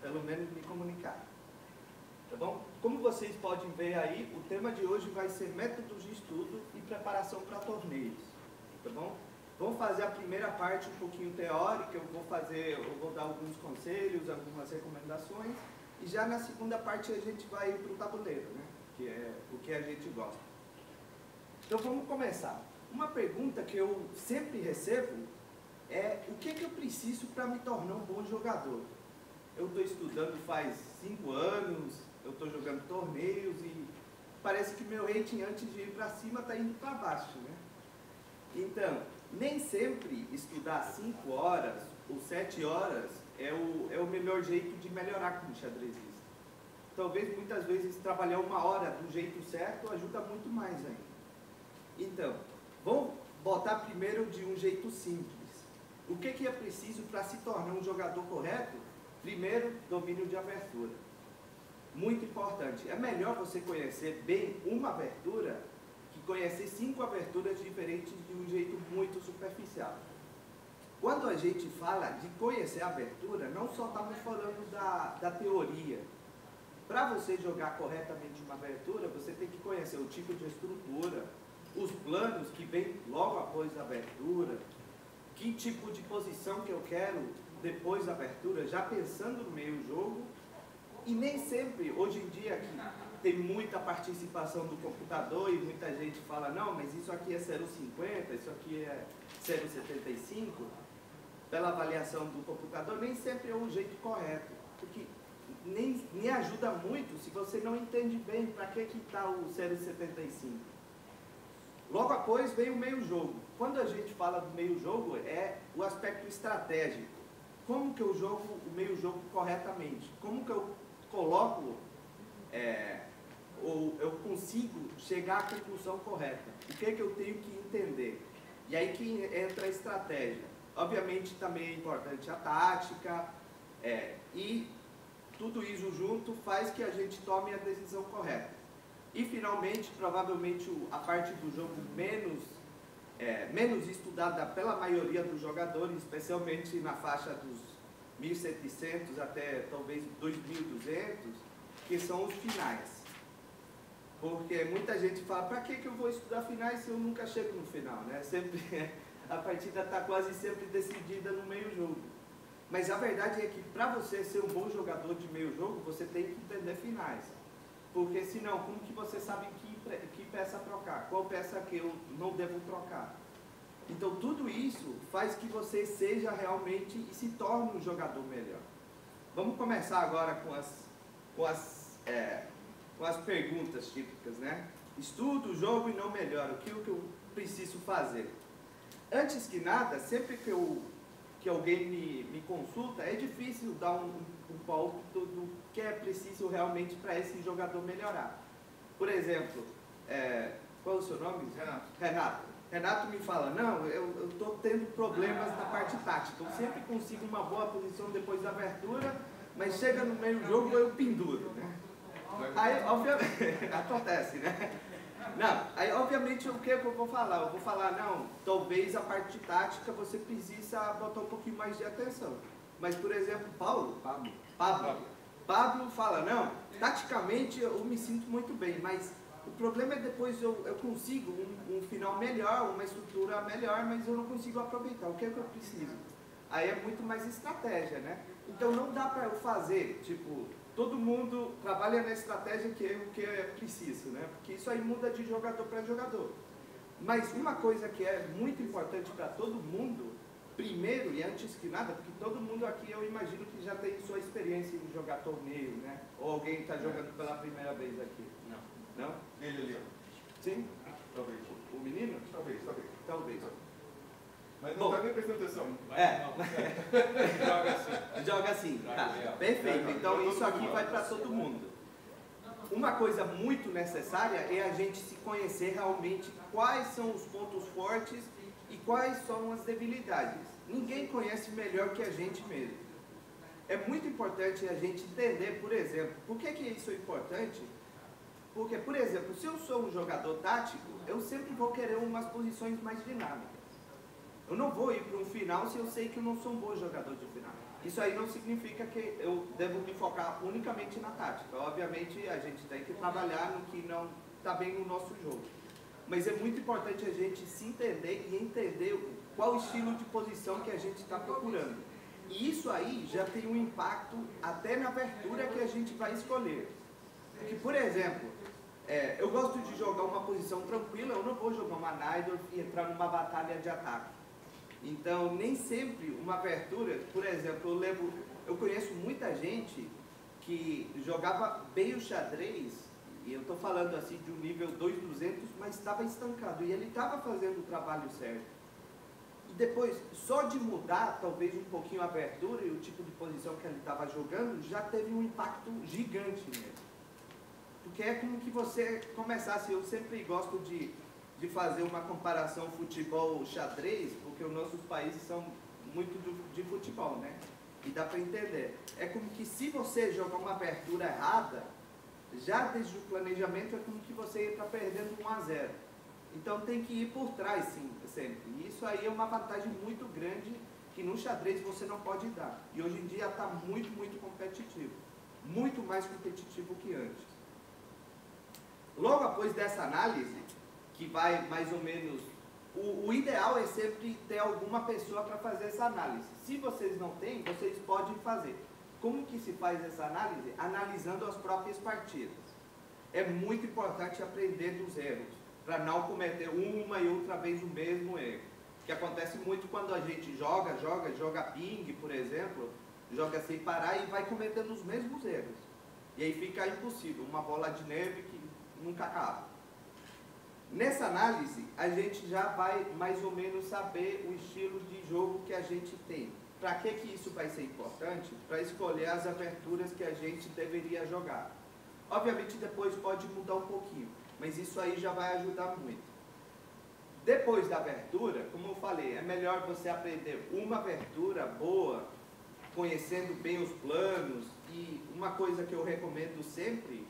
pelo menos me comunicar. Tá bom? Como vocês podem ver aí, o tema de hoje vai ser métodos de estudo e preparação para torneios. Tá bom? Vamos fazer a primeira parte um pouquinho teórica, eu vou dar alguns conselhos, algumas recomendações, e já na segunda parte a gente vai para o tabuleiro, né? Que é o que a gente gosta. Então vamos começar. Uma pergunta que eu sempre recebo é: o que eu preciso para me tornar um bom jogador? Eu estou estudando faz 5 anos, eu estou jogando torneios e parece que meu rating antes de ir para cima está indo para baixo, né? Então, nem sempre estudar 5 horas ou 7 horas é o melhor jeito de melhorar como xadrezista. Talvez muitas vezes trabalhar 1 hora do jeito certo ajuda muito mais ainda. Então, vamos botar primeiro de um jeito simples. O que é preciso para se tornar um jogador correto? Primeiro, domínio de abertura. Muito importante. É melhor você conhecer bem uma abertura que conhecer 5 aberturas diferentes de um jeito muito superficial. Quando a gente fala de conhecer a abertura, não só estamos falando da teoria. Para você jogar corretamente uma abertura, você tem que conhecer o tipo de estrutura, os planos que vêm logo após a abertura, que tipo de posição que eu quero depois da abertura, já pensando no meio jogo. E nem sempre, hoje em dia, que tem muita participação do computador e muita gente fala: não, mas isso aqui é 0,50, isso aqui é 0,75, pela avaliação do computador, nem sempre é o jeito correto, porque nem ajuda muito se você não entende bem para que está o 0,75. Logo após vem o meio jogo. Quando a gente fala do meio jogo, é o aspecto estratégico. Como que eu jogo o meio jogo corretamente? Como que eu coloco, ou eu consigo chegar à conclusão correta? O que eu tenho que entender? E aí que entra a estratégia. Obviamente também é importante a tática, e tudo isso junto faz que a gente tome a decisão correta. E finalmente, provavelmente a parte do jogo menos estudada pela maioria dos jogadores, especialmente na faixa dos 1.700 até talvez 2.200, que são os finais. Porque muita gente fala: para que eu vou estudar finais se eu nunca chego no final, né? Sempre, a partida está quase sempre decidida no meio jogo. Mas a verdade é que para você ser um bom jogador de meio jogo, você tem que entender finais. Porque senão, como que você sabe que peça trocar? Qual peça que eu não devo trocar? Então tudo isso faz que você seja realmente e se torne um jogador melhor. Vamos começar agora com as perguntas típicas, né? Estudo, jogo e não melhoro. O que eu preciso fazer? Antes que nada, sempre que alguém me consulta, é difícil dar um palpite do que é preciso realmente para esse jogador melhorar. Por exemplo, qual é o seu nome? Renato. Renato me fala: não, eu estou tendo problemas na parte tática, eu sempre consigo uma boa posição depois da abertura, mas chega no meio do jogo eu penduro, né? Aí, obviamente, acontece, né? Não, aí obviamente o que eu vou falar? Eu vou falar: não, talvez a parte tática você precisa botar um pouquinho mais de atenção. Mas, por exemplo, Pablo fala: não, taticamente eu me sinto muito bem, mas o problema é depois eu consigo um final melhor, uma estrutura melhor, mas eu não consigo aproveitar. O que eu preciso? Aí é muito mais estratégia, né? Então não dá para eu fazer, tipo, todo mundo trabalha na estratégia que é preciso, né? Porque isso aí muda de jogador para jogador. Mas uma coisa que é muito importante para todo mundo, primeiro e antes que nada, porque todo mundo aqui eu imagino que já tem sua experiência em jogar torneio, né? Ou alguém está jogando pela primeira vez aqui. Não? Ele ali. Sim? Talvez. O menino? Talvez. Mas não está nem prestando atenção. Joga assim. Joga assim. Tá. Perfeito. Então isso aqui vai para todo mundo. Uma coisa muito necessária é a gente se conhecer realmente quais são os pontos fortes e quais são as debilidades. Ninguém conhece melhor que a gente mesmo. É muito importante a gente entender, por exemplo, por que isso é importante? Porque, por exemplo, se eu sou um jogador tático, eu sempre vou querer umas posições mais dinâmicas. Eu não vou ir para um final se eu sei que eu não sou um bom jogador de final. Isso aí não significa que eu devo me focar unicamente na tática. Obviamente, a gente tem que trabalhar no que não está bem no nosso jogo. Mas é muito importante a gente se entender e entender qual estilo de posição que a gente está procurando. E isso aí já tem um impacto até na abertura que a gente vai escolher. Porque, por exemplo, eu gosto de jogar uma posição tranquila, eu não vou jogar uma Nidorf e entrar numa batalha de ataque. Então, nem sempre uma abertura, por exemplo, eu conheço muita gente que jogava bem o xadrez, e eu estou falando assim de um nível 2.200, mas estava estancado, e ele estava fazendo o trabalho certo. E depois, só de mudar talvez um pouquinho a abertura e o tipo de posição que ele estava jogando, já teve um impacto gigante nele. Porque é como que você começasse, eu sempre gosto de fazer uma comparação futebol-xadrez, porque os nossos países são muito de futebol, né? E dá para entender. É como que se você jogar uma abertura errada, já desde o planejamento é como que você está perdendo 1-0. Então tem que ir por trás, sim, sempre. E isso aí é uma vantagem muito grande que no xadrez você não pode dar. E hoje em dia está muito, muito competitivo. Muito mais competitivo que antes. Logo após dessa análise, que vai mais ou menos... O ideal é sempre ter alguma pessoa para fazer essa análise. Se vocês não têm, vocês podem fazer. Como que se faz essa análise? Analisando as próprias partidas. É muito importante aprender dos erros, para não cometer uma e outra vez o mesmo erro. Que acontece muito quando a gente joga ping, por exemplo, joga sem parar e vai cometendo os mesmos erros. E aí fica impossível, uma bola de neve que nunca acaba. Nessa análise, a gente já vai mais ou menos saber o estilo de jogo que a gente tem. Para que isso vai ser importante? Para escolher as aberturas que a gente deveria jogar. Obviamente depois pode mudar um pouquinho, mas isso aí já vai ajudar muito. Depois da abertura, como eu falei, é melhor você aprender uma abertura boa, conhecendo bem os planos, e uma coisa que eu recomendo sempre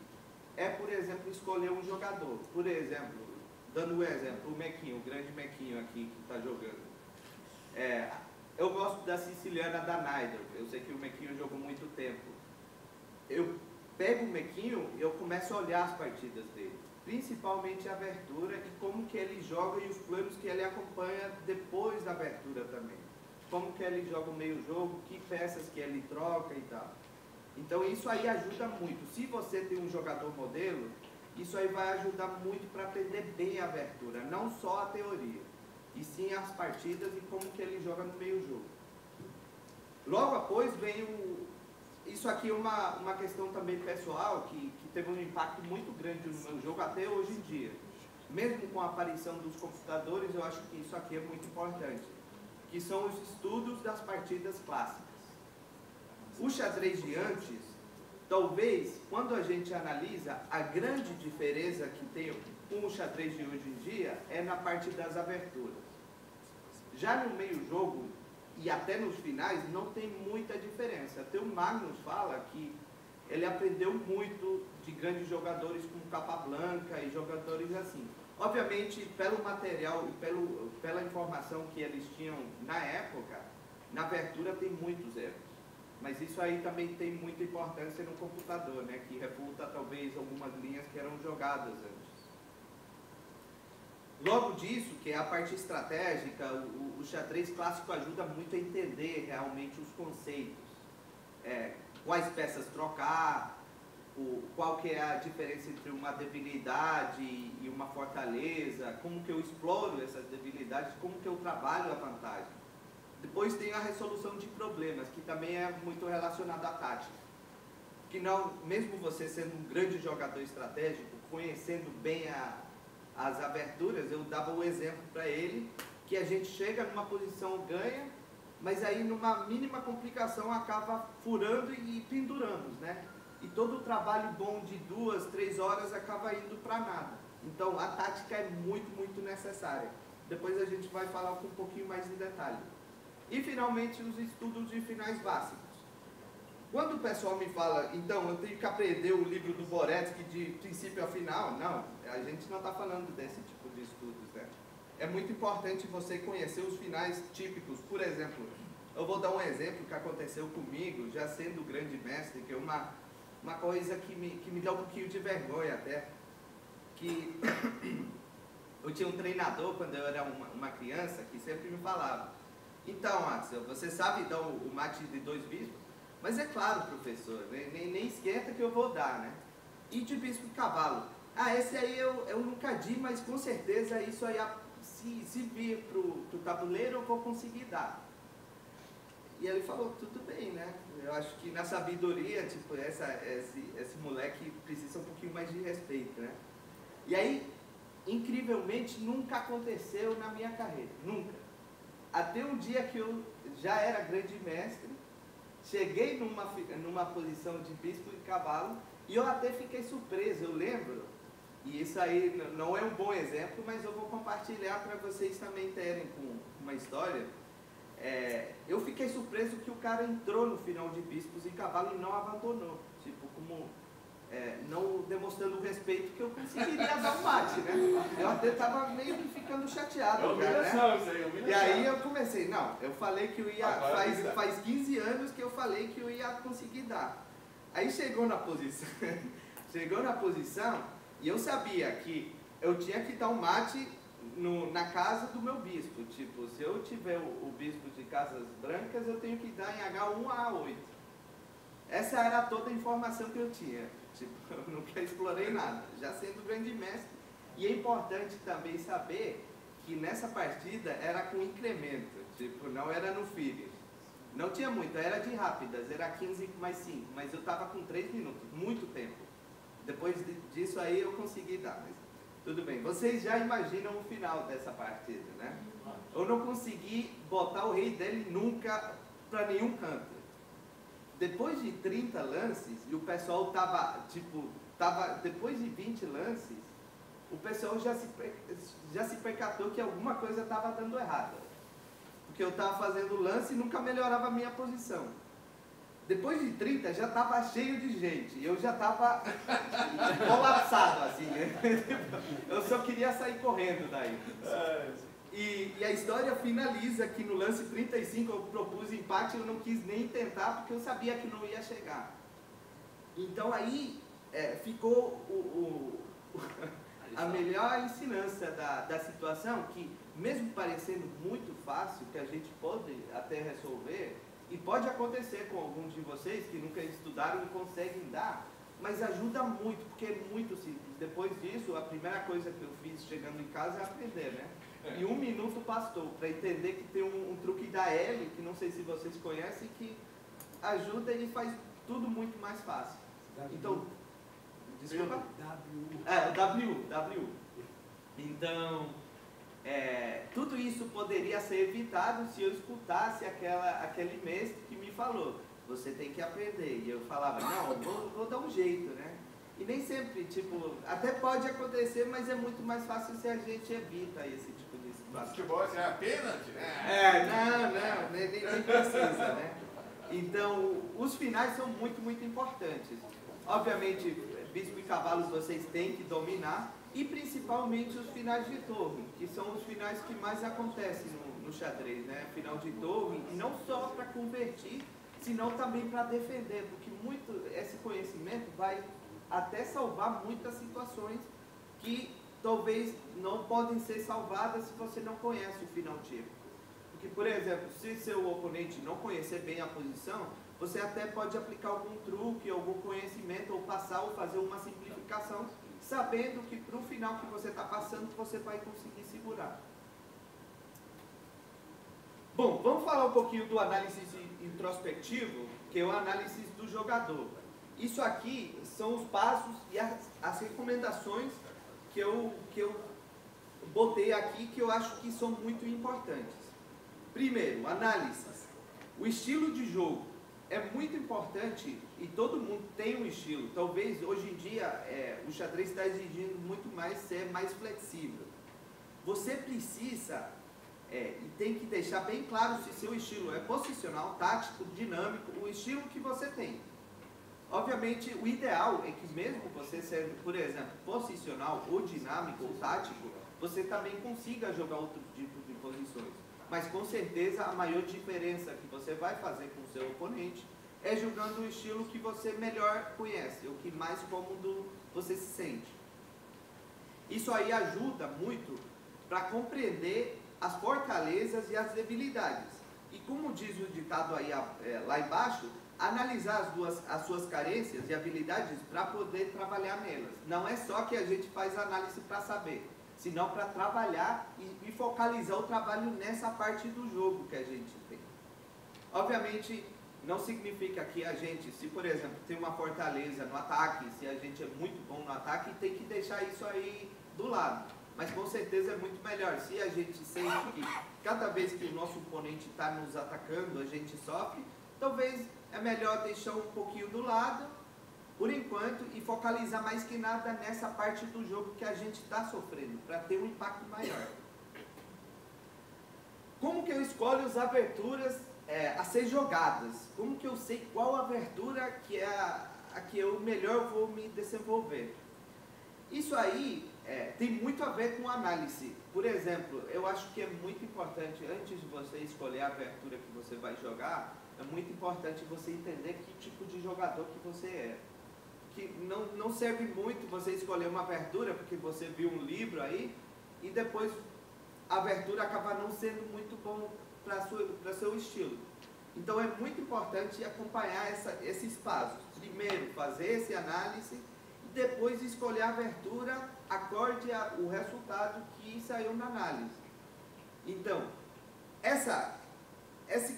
é, por exemplo, escolher um jogador. Por exemplo, dando um exemplo, o Mequinho, o grande Mequinho aqui que está jogando. Eu gosto da siciliana da Nidorf, eu sei que o Mequinho jogou muito tempo. Eu pego o Mequinho e eu começo a olhar as partidas dele, principalmente a abertura e como que ele joga e os planos que ele acompanha depois da abertura também. Como que ele joga o meio jogo, que peças que ele troca e tal. Então isso aí ajuda muito. Se você tem um jogador modelo, isso aí vai ajudar muito para aprender bem a abertura, não só a teoria, e sim as partidas e como que ele joga no meio jogo. Logo após vem isso aqui é uma questão também pessoal que teve um impacto muito grande no meu jogo até hoje em dia. Mesmo com a aparição dos computadores, eu acho que isso aqui é muito importante, que são os estudos das partidas clássicas. O xadrez de antes, talvez, quando a gente analisa, a grande diferença que tem com o xadrez de hoje em dia é na parte das aberturas. Já no meio jogo, e até nos finais, não tem muita diferença. Até o Magnus fala que ele aprendeu muito de grandes jogadores como Capablanca e jogadores assim. Obviamente, pelo material e pela informação que eles tinham na época, na abertura tem muitos erros. Mas isso aí também tem muita importância no computador, né? Que refuta talvez algumas linhas que eram jogadas antes. Logo disso, que é a parte estratégica, o xadrez clássico ajuda muito a entender realmente os conceitos. Quais peças trocar, qual que é a diferença entre uma debilidade e uma fortaleza, como que eu exploro essas debilidades, como que eu trabalho a vantagem. Depois tem a resolução de problemas, que também é muito relacionado à tática. Que não, mesmo você sendo um grande jogador estratégico, conhecendo bem as aberturas, eu dava o exemplo para ele, que a gente chega numa posição, ganha, mas aí numa mínima complicação acaba furando e pendurando, né? E todo o trabalho bom de 2, 3 horas acaba indo para nada. Então a tática é muito, muito necessária. Depois a gente vai falar um pouquinho mais em detalhe. E finalmente os estudos de finais básicos. Quando o pessoal me fala, então eu tenho que aprender o livro do Dvoretsky de princípio a final, não, a gente não está falando desse tipo de estudos, né? É muito importante você conhecer os finais típicos, por exemplo, Eu vou dar um exemplo que aconteceu comigo, já sendo grande mestre, que é uma coisa que me dá um pouquinho de vergonha até. Que eu tinha um treinador quando eu era uma criança que sempre me falava: então, Axel, você sabe dar o mate de 2 bispos? Mas é claro, professor, nem esquenta que eu vou dar, né? E de bispo de cavalo? Ah, esse aí eu nunca di, mas com certeza isso aí, se vir pro tabuleiro, eu vou conseguir dar. E ele falou: tudo bem, né? Eu acho que na sabedoria, tipo, esse moleque precisa um pouquinho mais de respeito, né? E aí, incrivelmente, nunca aconteceu na minha carreira, nunca. Até um dia que eu já era grande mestre, cheguei numa posição de bispo de cavalo, e eu até fiquei surpreso, eu lembro, e isso aí não é um bom exemplo, mas eu vou compartilhar para vocês também terem com uma história. Eu fiquei surpreso que o cara entrou no final de bispos e cavalo e não abandonou, tipo, como não demonstrando o respeito que eu conseguiria dar um mate, né? Eu até estava meio que ficando chateado. Humilhação, isso aí, humilhação. E aí eu comecei, não, eu falei que eu ia, faz 15 anos que eu falei que eu ia conseguir dar. Aí chegou na posição, e eu sabia que eu tinha que dar um mate na casa do meu bispo. Tipo, se eu tiver o bispo de Casas Brancas, eu tenho que dar em H1 a A8. Essa era toda a informação que eu tinha. Tipo, eu nunca explorei nada, já sendo grande mestre. E é importante também saber que nessa partida era com incremento, tipo, não era no finish. Não tinha muito, era de rápidas, era 15 mais 5, mas eu estava com 3 minutos, muito tempo. Depois disso aí eu consegui dar, mas tudo bem. Vocês já imaginam o final dessa partida, né? Eu não consegui botar o rei dele nunca para nenhum canto. Depois de 30 lances, e o pessoal depois de 20 lances, o pessoal já se percatou que alguma coisa estava dando errado. Porque eu estava fazendo lance e nunca melhorava a minha posição. Depois de 30, já estava cheio de gente, e eu já estava colapsado, assim, né? Eu só queria sair correndo daí. E a história finaliza que no lance 35 eu propus empate, eu não quis nem tentar porque eu sabia que não ia chegar. Então aí ficou a melhor ensinança da situação, que mesmo parecendo muito fácil, que a gente pode até resolver, e pode acontecer com alguns de vocês que nunca estudaram e conseguem dar, mas ajuda muito, porque é muito simples. Depois disso, a primeira coisa que eu fiz chegando em casa é aprender, né? E 1 minuto bastou para entender que tem um truque da L, que não sei se vocês conhecem, que ajuda e faz tudo muito mais fácil. Então, desculpa? W. Então, tudo isso poderia ser evitado se eu escutasse aquele mestre que me falou: você tem que aprender. E eu falava: não, vou dar um jeito, né? E nem sempre, tipo, até pode acontecer, mas é muito mais fácil se a gente evita esse tipo de situação. Futebol é pênalti, né? Não, nem precisa, né? Então, os finais são muito, muito importantes. Obviamente, bispo e cavalos vocês têm que dominar, e principalmente os finais de torre, que são os finais que mais acontecem no xadrez, né? Final de torre, e não só para convertir, senão também para defender, porque esse conhecimento vai até salvar muitas situações que talvez não podem ser salvadas se você não conhece o final típico. Porque, por exemplo, se seu oponente não conhecer bem a posição, você até pode aplicar algum truque, algum conhecimento, ou passar ou fazer uma simplificação, sabendo que para o final que você está passando, você vai conseguir segurar. Bom, vamos falar um pouquinho do análise introspectivo, que é o análise do jogador. Isso aqui são os passos e as recomendações que eu botei aqui, que eu acho que são muito importantes. Primeiro, análise. O estilo de jogo é muito importante, e todo mundo tem um estilo. Talvez hoje em dia o xadrez está exigindo muito mais ser mais flexível. Você precisa e tem que deixar bem claro se seu estilo é posicional, tático, dinâmico, o estilo que você tem. Obviamente, o ideal é que mesmo você sendo, por exemplo, posicional ou dinâmico ou tático, você também consiga jogar outros tipos de posições. mas com certeza a maior diferença que você vai fazer com o seu oponente é jogando o estilo que você melhor conhece, o que mais cômodo você se sente. Isso aí ajuda muito para compreender as fortalezas e as debilidades. E como diz o ditado aí lá embaixo, analisar as suas carências e habilidades para poder trabalhar nelas. Não é só que a gente faz análise para saber, senão para trabalhar e focalizar o trabalho nessa parte do jogo que a gente tem. Obviamente, não significa que a gente, se por exemplo tem uma fortaleza no ataque, se a gente é muito bom no ataque, tem que deixar isso aí do lado. Mas com certeza é muito melhor. Se a gente sente que cada vez que o nosso oponente está nos atacando, a gente sofre, talvez é melhor deixar um pouquinho do lado, por enquanto, e focalizar mais que nada nessa parte do jogo que a gente está sofrendo, para ter um impacto maior. Como que eu escolho as aberturas a ser jogadas? Como que eu sei qual abertura que é a que eu melhor vou me desenvolver? Isso aí tem muito a ver com análise. Por exemplo, eu acho que é muito importante, antes de você escolher a abertura que você vai jogar, é muito importante você entender que tipo de jogador que você é. Que não serve muito você escolher uma abertura porque você viu um livro aí e depois a abertura acaba não sendo muito bom para seu estilo. Então é muito importante acompanhar esses passos. Primeiro, fazer essa análise e depois escolher a abertura acorde ao resultado que saiu na análise. Então, esse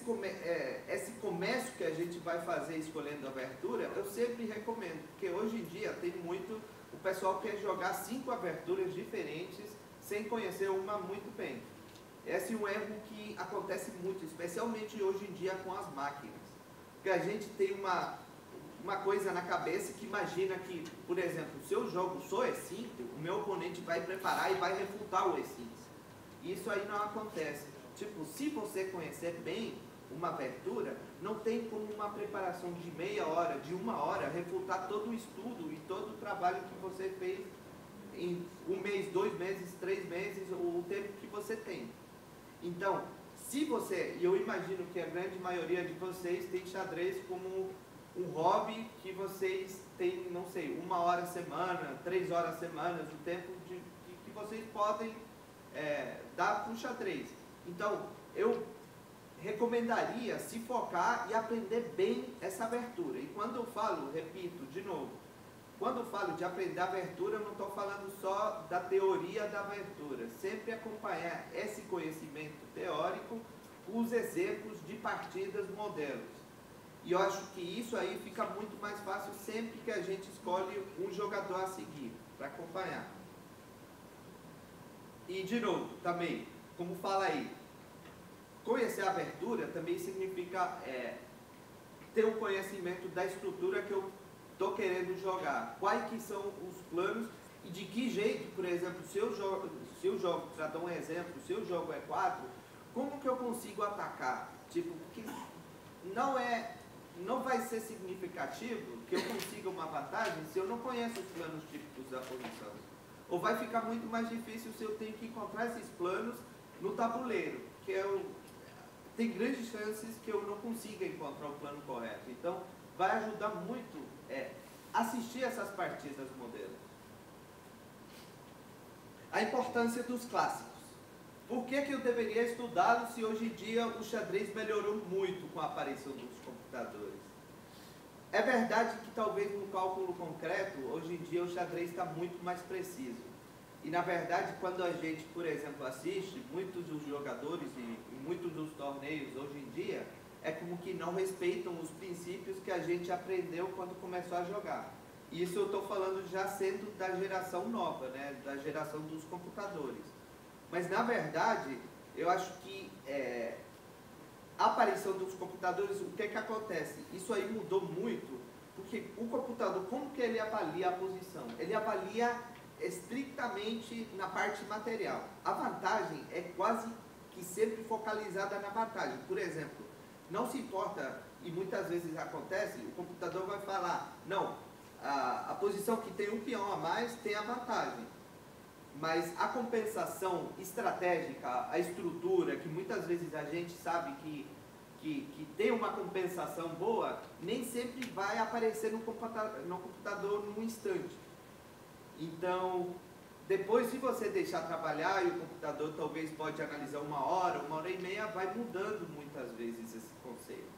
comércio que a gente vai fazer escolhendo a abertura, eu sempre recomendo, porque hoje em dia tem muito, o pessoal quer jogar 5 aberturas diferentes sem conhecer uma muito bem. Esse é um erro que acontece muito, especialmente hoje em dia com as máquinas. Porque a gente tem uma coisa na cabeça que imagina que, por exemplo, se eu jogo só E5, o meu oponente vai preparar e vai refutar o E5. Isso aí não acontece. Tipo, se você conhecer bem uma abertura, não tem como uma preparação de meia hora, de 1 hora, refutar todo o estudo e todo o trabalho que você fez em 1 mês, 2 meses, 3 meses, o tempo que você tem. Então, se você, e eu imagino que a grande maioria de vocês tem xadrez como um hobby que vocês têm, não sei, 1 hora a semana, 3 horas a semana, o tempo que vocês podem dar para o xadrez. Então, eu recomendaria se focar e aprender bem essa abertura. E quando eu falo, repito de novo, quando eu falo de aprender a abertura, eu não estou falando só da teoria da abertura. Sempre acompanhar esse conhecimento teórico com os exemplos de partidas modelos. E eu acho que isso aí fica muito mais fácil sempre que a gente escolhe um jogador a seguir, para acompanhar. E de novo, também, como fala aí, conhecer a abertura também significa ter um conhecimento da estrutura que eu estou querendo jogar. Quais que são os planos e de que jeito, por exemplo, se eu jogo, para dar um exemplo, se eu jogo E4, como que eu consigo atacar? Tipo, porque não vai ser significativo que eu consiga uma vantagem se eu não conheço os planos típicos da posição. Ou vai ficar muito mais difícil se eu tenho que encontrar esses planos no tabuleiro, que tem grandes chances que eu não consiga encontrar o plano correto. Então, vai ajudar muito assistir essas partidas modelos. A importância dos clássicos. Por que eu deveria estudá-los se hoje em dia o xadrez melhorou muito com a aparição dos computadores? É verdade que talvez no cálculo concreto, hoje em dia o xadrez está muito mais preciso. E na verdade, quando a gente, por exemplo, assiste, muitos dos jogadores e muitos dos torneios hoje em dia, é como que não respeitam os princípios que a gente aprendeu quando começou a jogar. E isso eu estou falando já sendo da geração nova, né? Da geração dos computadores. Mas na verdade, eu acho que a aparição dos computadores, o que acontece? Isso aí mudou muito, porque o computador, como que ele avalia a posição? Ele avalia estritamente na parte material. A vantagem é quase que sempre focalizada na vantagem. Por exemplo, não se importa, e muitas vezes acontece, o computador vai falar, não, a posição que tem um peão a mais tem a vantagem. mas a compensação estratégica, a estrutura, que muitas vezes a gente sabe que tem uma compensação boa, nem sempre vai aparecer no computador num instante. Então, depois, se você deixar trabalhar e o computador talvez pode analisar 1 hora, 1 hora e meia, vai mudando muitas vezes esse conceito.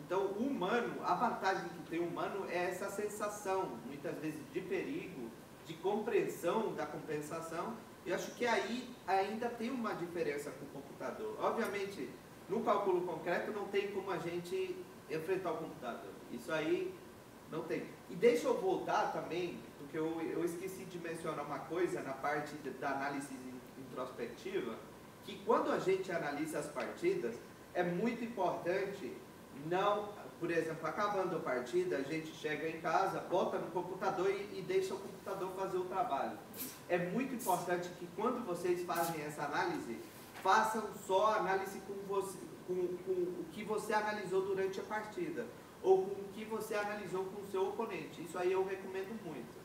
Então, o humano, a vantagem que tem o humano é essa sensação, muitas vezes, de perigo, de compreensão da compensação. Eu acho que aí ainda tem uma diferença com o computador. Obviamente, no cálculo concreto não tem como a gente enfrentar o computador. Isso aí não tem. E deixa eu voltar também, porque eu esqueci de mencionar uma coisa na parte da análise introspectiva, que quando a gente analisa as partidas, é muito importante não, por exemplo, acabando a partida, a gente chega em casa, bota no computador e deixa o computador fazer o trabalho. É muito importante que quando vocês fazem essa análise, façam só análise com o que você analisou durante a partida, ou com o que você analisou com o seu oponente. Isso aí eu recomendo muito.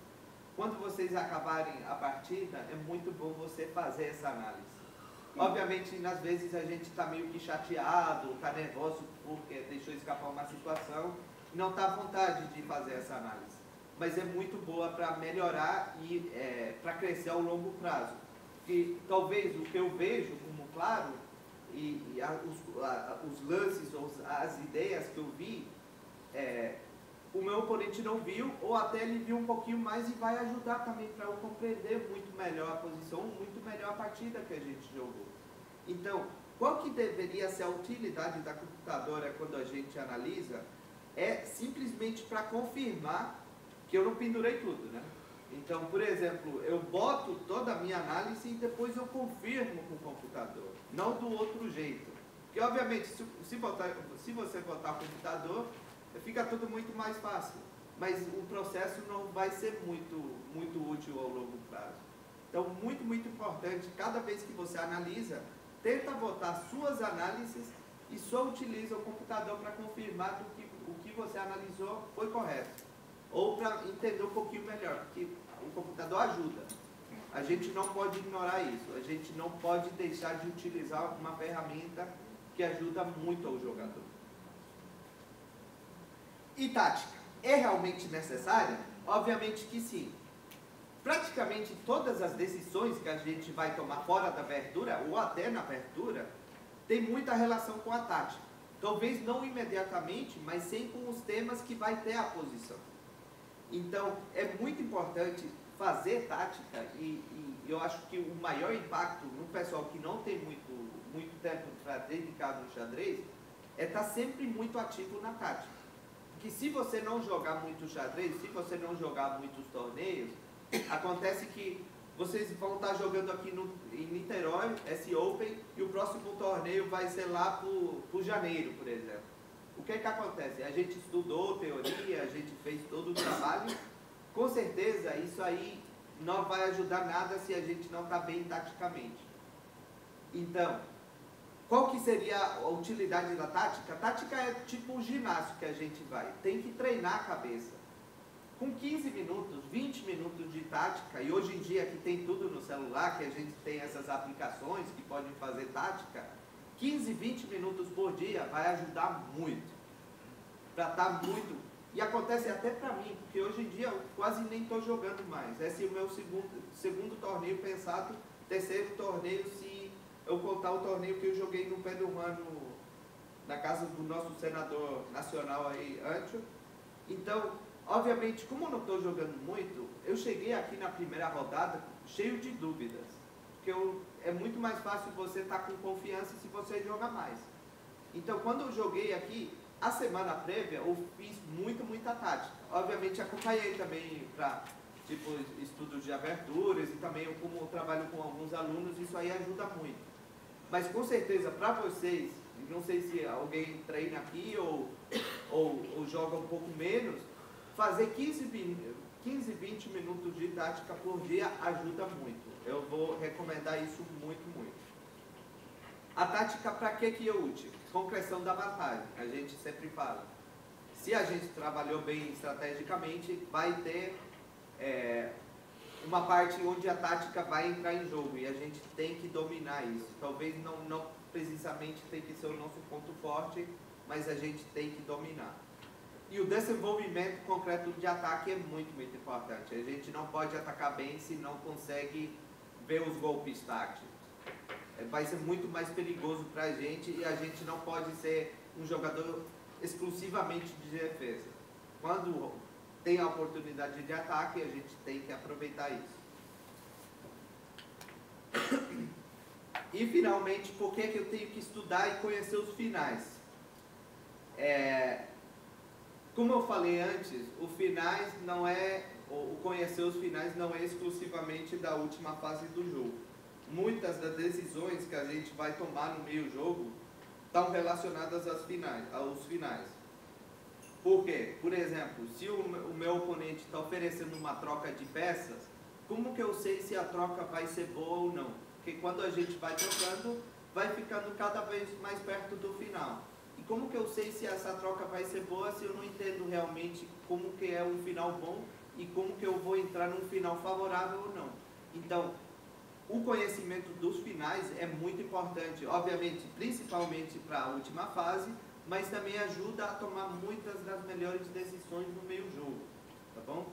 Quando vocês acabarem a partida, é muito bom você fazer essa análise. Obviamente, às vezes a gente está meio que chateado, está nervoso porque deixou escapar uma situação, não está à vontade de fazer essa análise. Mas é muito boa para melhorar e para crescer ao longo prazo. E talvez o que eu vejo como claro, os lances, as ideias que eu vi, o meu oponente não viu, ou até ele viu um pouquinho mais e vai ajudar também para eu compreender muito melhor a posição, muito melhor a partida que a gente jogou. Então, qual que deveria ser a utilidade da computadora quando a gente analisa? É simplesmente para confirmar que eu não pendurei tudo, né? Então, por exemplo, eu boto toda a minha análise e depois eu confirmo com o computador, não do outro jeito. Porque, obviamente, se você botar o computador, fica tudo muito mais fácil, mas o processo não vai ser muito útil ao longo prazo. Então, muito importante, cada vez que você analisa, tenta botar suas análises e só utiliza o computador para confirmar que o que você analisou foi correto. Ou para entender um pouquinho melhor, porque o computador ajuda. A gente não pode ignorar isso, a gente não pode deixar de utilizar uma ferramenta que ajuda muito ao jogador. E tática, é realmente necessária? Obviamente que sim. Praticamente todas as decisões que a gente vai tomar fora da abertura, ou até na abertura, tem muita relação com a tática. Talvez não imediatamente, mas sim com os temas que vai ter a posição. Então, é muito importante fazer tática e eu acho que o maior impacto no pessoal que não tem muito tempo para dedicar no xadrez é estar sempre muito ativo na tática. Porque se você não jogar muito xadrez, se você não jogar muitos torneios, acontece que vocês vão estar jogando aqui em Niterói, esse Open, e o próximo torneio vai ser lá por janeiro, por exemplo. O que acontece? A gente estudou teoria, a gente fez todo o trabalho, com certeza isso aí não vai ajudar nada se a gente não está bem taticamente. Então, qual que seria a utilidade da tática? A tática é tipo um ginásio que a gente vai, tem que treinar a cabeça. Com 15 minutos, 20 minutos de tática, e hoje em dia que tem tudo no celular, que a gente tem essas aplicações que podem fazer tática, 15, 20 minutos por dia vai ajudar muito. Para estar muito... E acontece até para mim, porque hoje em dia eu quase nem estou jogando mais. Esse é o meu segundo torneio pensado, terceiro torneio se eu contar o torneio que eu joguei no Pé do Mano, na casa do nosso senador nacional aí, Antio. Então, obviamente, como eu não estou jogando muito, eu cheguei aqui na primeira rodada cheio de dúvidas. Porque é muito mais fácil você estar com confiança se você joga mais. Então, quando eu joguei aqui, a semana prévia, eu fiz muita tática. Obviamente, acompanhei também para tipo, estudos de aberturas e também como eu trabalho com alguns alunos, isso aí ajuda muito. Mas, com certeza, para vocês, não sei se alguém treina aqui ou joga um pouco menos, fazer 15, 20 minutos de tática por dia ajuda muito. Eu vou recomendar isso muito. A tática para que é útil? Concreção da vantagem, a gente sempre fala. Se a gente trabalhou bem estrategicamente, vai ter uma parte onde a tática vai entrar em jogo e a gente tem que dominar isso. Talvez não precisamente tem que ser o nosso ponto forte, mas a gente tem que dominar. E o desenvolvimento concreto de ataque é muito, muito importante. A gente não pode atacar bem se não consegue ver os golpes táticos. Vai ser muito mais perigoso para a gente e a gente não pode ser um jogador exclusivamente de defesa. Quando tem a oportunidade de ataque, a gente tem que aproveitar isso. E finalmente, por que eu tenho que estudar e conhecer os finais? Como eu falei antes, o conhecer os finais não é exclusivamente da última fase do jogo. Muitas das decisões que a gente vai tomar no meio do jogo estão relacionadas aos finais. Por quê? Por exemplo, se o meu oponente está oferecendo uma troca de peças, como que eu sei se a troca vai ser boa ou não? Porque quando a gente vai trocando, vai ficando cada vez mais perto do final. E como que eu sei se essa troca vai ser boa se eu não entendo realmente como que é um final bom e como que eu vou entrar num final favorável ou não? Então, o conhecimento dos finais é muito importante, obviamente, principalmente para a última fase, mas também ajuda a tomar muitas das melhores decisões no meio do jogo, tá bom?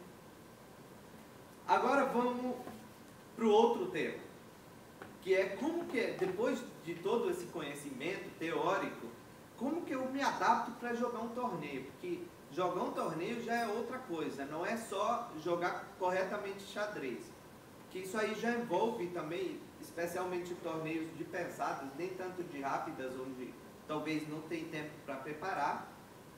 Agora vamos para o outro tema, que é como que, depois de todo esse conhecimento teórico, como que eu me adapto para jogar um torneio? Porque jogar um torneio já é outra coisa, não é só jogar corretamente xadrez. Que isso aí já envolve também, especialmente torneios de pensadas, nem tanto de rápidas, onde talvez não tem tempo para preparar,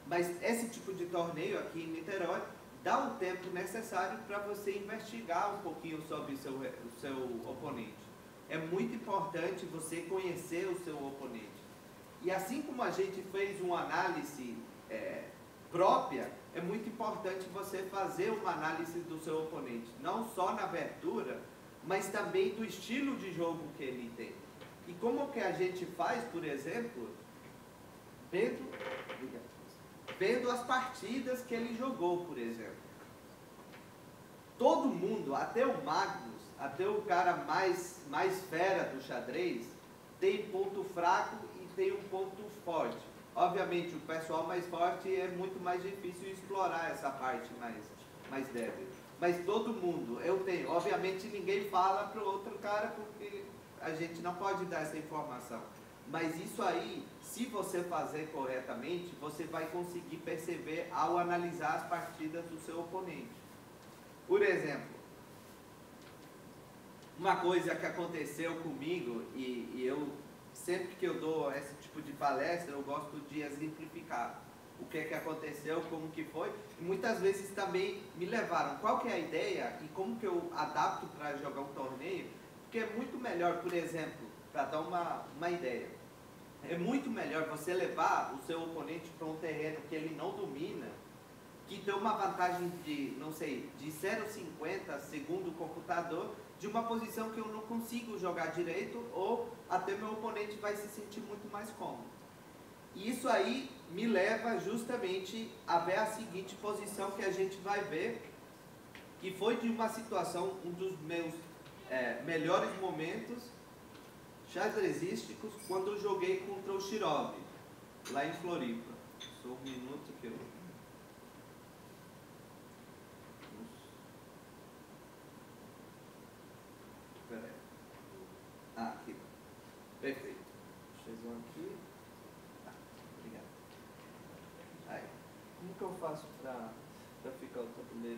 mas esse tipo de torneio aqui em Niterói dá o tempo necessário para você investigar um pouquinho sobre o seu oponente. É muito importante você conhecer o seu oponente. E assim como a gente fez uma análise própria, é muito importante você fazer uma análise do seu oponente, não só na abertura, mas também do estilo de jogo que ele tem. E como que a gente faz, por exemplo, vendo as partidas que ele jogou, por exemplo. Todo mundo, até o Magnus, até o cara mais fera do xadrez, tem ponto fraco e tem um ponto forte. Obviamente, o pessoal mais forte é muito mais difícil explorar essa parte mais débil. Mas todo mundo, eu tenho. Obviamente, ninguém fala para o outro cara porque a gente não pode dar essa informação. Mas isso aí, se você fazer corretamente, você vai conseguir perceber ao analisar as partidas do seu oponente. Por exemplo, uma coisa que aconteceu comigo, e eu sempre que eu dou esse tipo de palestra, eu gosto de exemplificar o que aconteceu, como que foi, e muitas vezes também me levaram, qual que é a ideia e como que eu adapto para jogar um torneio, porque é muito melhor, por exemplo, para dar uma ideia, é muito melhor você levar o seu oponente para um terreno que ele não domina, que tem uma vantagem de, não sei, de 0,50 segundo o computador, de uma posição que eu não consigo jogar direito, ou até meu oponente vai se sentir muito mais cômodo. E isso aí me leva justamente a ver a seguinte posição que a gente vai ver, que foi de uma situação, um dos meus melhores momentos xadrezísticos, quando eu joguei contra o Shirov, lá em Floripa. Só um minuto que eu... Aqui. Perfeito. Deixa eu ver aqui. Obrigado. Aí. Como que eu faço para ficar o tabuleiro?